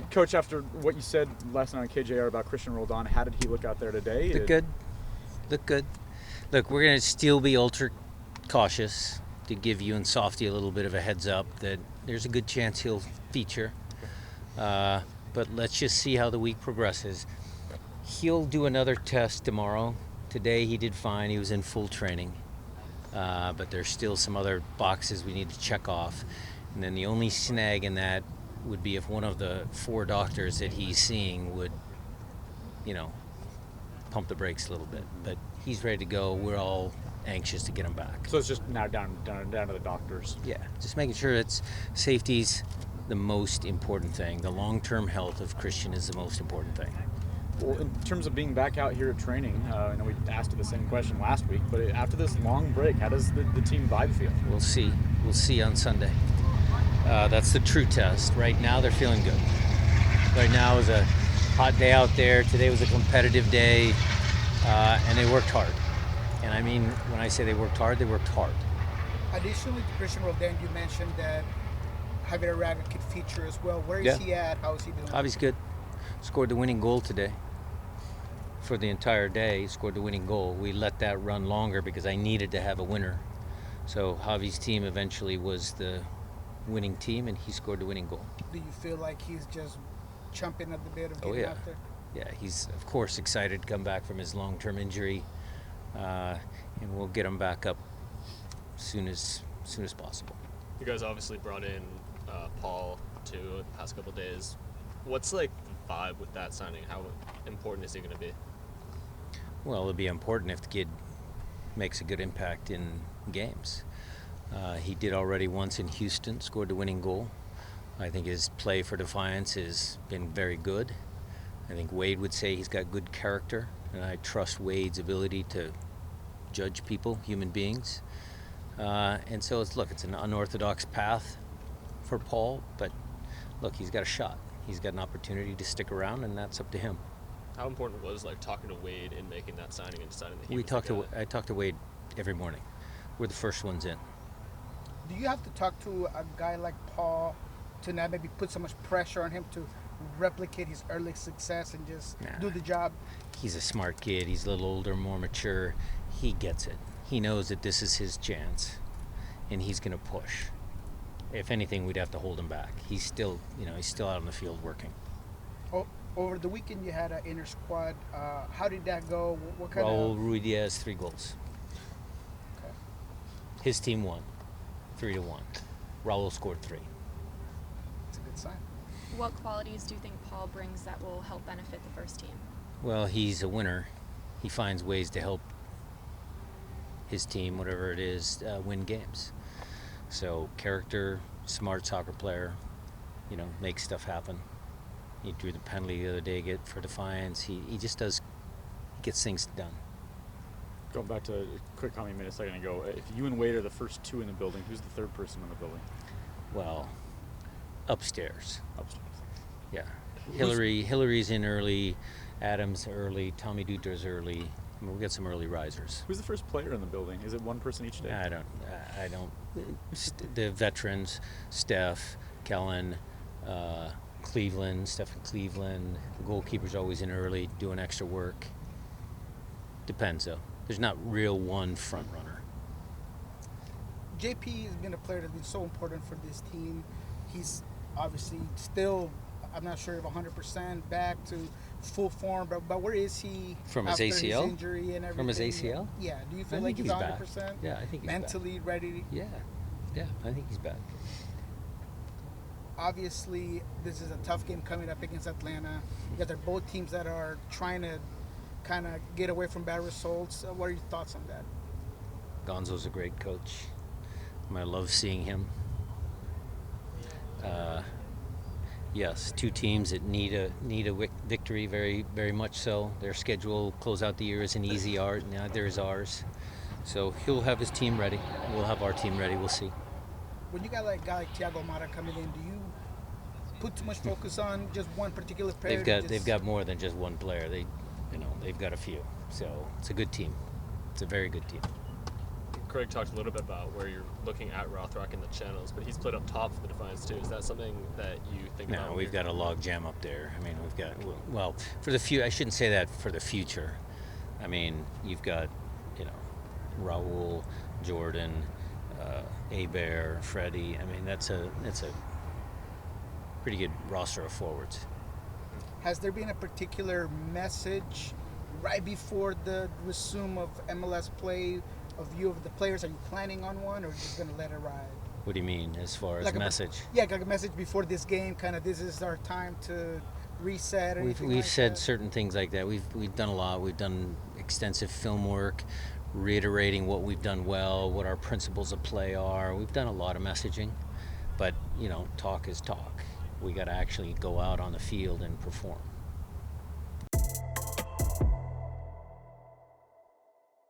Coach, after what you said last night on KJR about Cristian Roldan, how did he look out there today? Look good. Look, we're going to still be ultra cautious to give you and Softy a little bit of a heads up that there's a good chance he'll feature. But let's just see how the week progresses. He'll do another test tomorrow. Today he did fine. He was in full training. But there's still some other boxes we need to check off. And then the only snag in that would be if one of the 4 doctors that he's seeing would, pump the brakes a little bit. But he's ready to go. We're all anxious to get him back. So it's just now down to the doctors. Yeah, just making sure it's safety's the most important thing. The long-term health of Cristian is the most important thing. Well, in terms of being back out here at training, I know we asked you the same question last week, but after this long break, how does the team vibe feel? We'll see. We'll see on Sunday. That's the true test. Right now, they're feeling good. Right now is a hot day out there. Today was a competitive day, and they worked hard. And I mean, when I say they worked hard, they worked hard. Additionally to Cristian Roldan, you mentioned that Javier Araga could feature as well. Where is he at? How is he doing? Javi's good. Scored the winning goal today. For the entire day, he scored the winning goal. We let that run longer because I needed to have a winner. So Javi's team eventually was the winning team, and he scored the winning goal. Do you feel like he's just chomping at the bit of getting out there? Yeah, he's, of course, excited to come back from his long-term injury. And we'll get him back up as soon as possible. You guys obviously brought in Paul too the past couple of days. What's like the vibe with that signing? How important is he going to be? Well, it'll be important if the kid makes a good impact in games. He did already once in Houston, scored the winning goal. I think his play for Defiance has been very good. I think Wade would say he's got good character, and I trust Wade's ability to judge people, human beings. And so it's an unorthodox path for Paul, but look, he's got a shot. He's got an opportunity to stick around, and that's up to him. How important was talking to Wade in making that signing and deciding that I talk to Wade every morning. We're the first ones in. Do you have to talk to a guy like Paul to not maybe put so much pressure on him to replicate his early success and just do the job? He's a smart kid. He's a little older, more mature. He gets it. He knows that this is his chance, and he's going to push. If anything, we'd have to hold him back. He's still out on the field working. Oh, over the weekend, you had an inner squad. How did that go? What kind Raul Ruidiaz, 3 goals. Okay. His team won, 3-1. Raul scored 3. That's a good sign. What qualities do you think Paul brings that will help benefit the first team? Well, he's a winner. He finds ways to help his team, whatever it is, win games. So character, smart soccer player, makes stuff happen. He drew the penalty the other day for Defiance. He just gets things done. Going back to a quick comment you made a second ago, if you and Wade are the first 2 in the building, who's the third person in the building? Well, upstairs. Upstairs. Yeah. Hillary's in early, Adams early, Tommy Dutra's early. We'll get some early risers. Who's the first player in the building? Is it one person each day? I don't. The veterans, Steph, Kellen, Stephen Cleveland. The goalkeeper's always in early, doing extra work. Depends, though. There's not real one front runner. JP has been a player that's been so important for this team. He's obviously still, I'm not sure if 100% back to full form, but where is he from his after ACL? His injury and everything? From his ACL? Yeah. Do you feel like he's 100%? Back. Yeah, I think he's mentally back. ready? Yeah, I think he's back. Obviously, this is a tough game coming up against Atlanta. You guys are both teams that are trying to kind of get away from bad results. What are your thoughts on that? Gonzo's a great coach. I love seeing him. Yes, 2 teams that need a victory, very, very much so. Their schedule close out the year is an easy art, neither is ours. So he'll have his team ready. We'll have our team ready. We'll see. When you got a guy like Thiago Mata coming in, do you put too much focus on just one particular player? They've got more than just one player. They've got a few. So it's a good team. It's a very good team. Craig talked a little bit about where you're looking at rothrock in the channels, but he's played up top for the Defiance too. Is that something that you think about? No, we've got a log jam up there. I mean, we've got, well, for the few, I shouldn't say that for the future. I mean, you've got, you know, Raul, Jordan, Abear, Freddie. I mean, that's a pretty good roster of forwards. Has there been a particular message right before the resume of MLS play, a view of the players? Are you planning on one, or just going to let it ride? What do you mean, as far as Like message? Yeah, like a message before this game, kind of this is our time to reset. Or anything We've like said that? certain things like that. We've done a lot. We've done extensive film work, reiterating what we've done well, what our principles of play are. We've done a lot of messaging, but you know, talk is talk. We got to actually go out on the field and perform.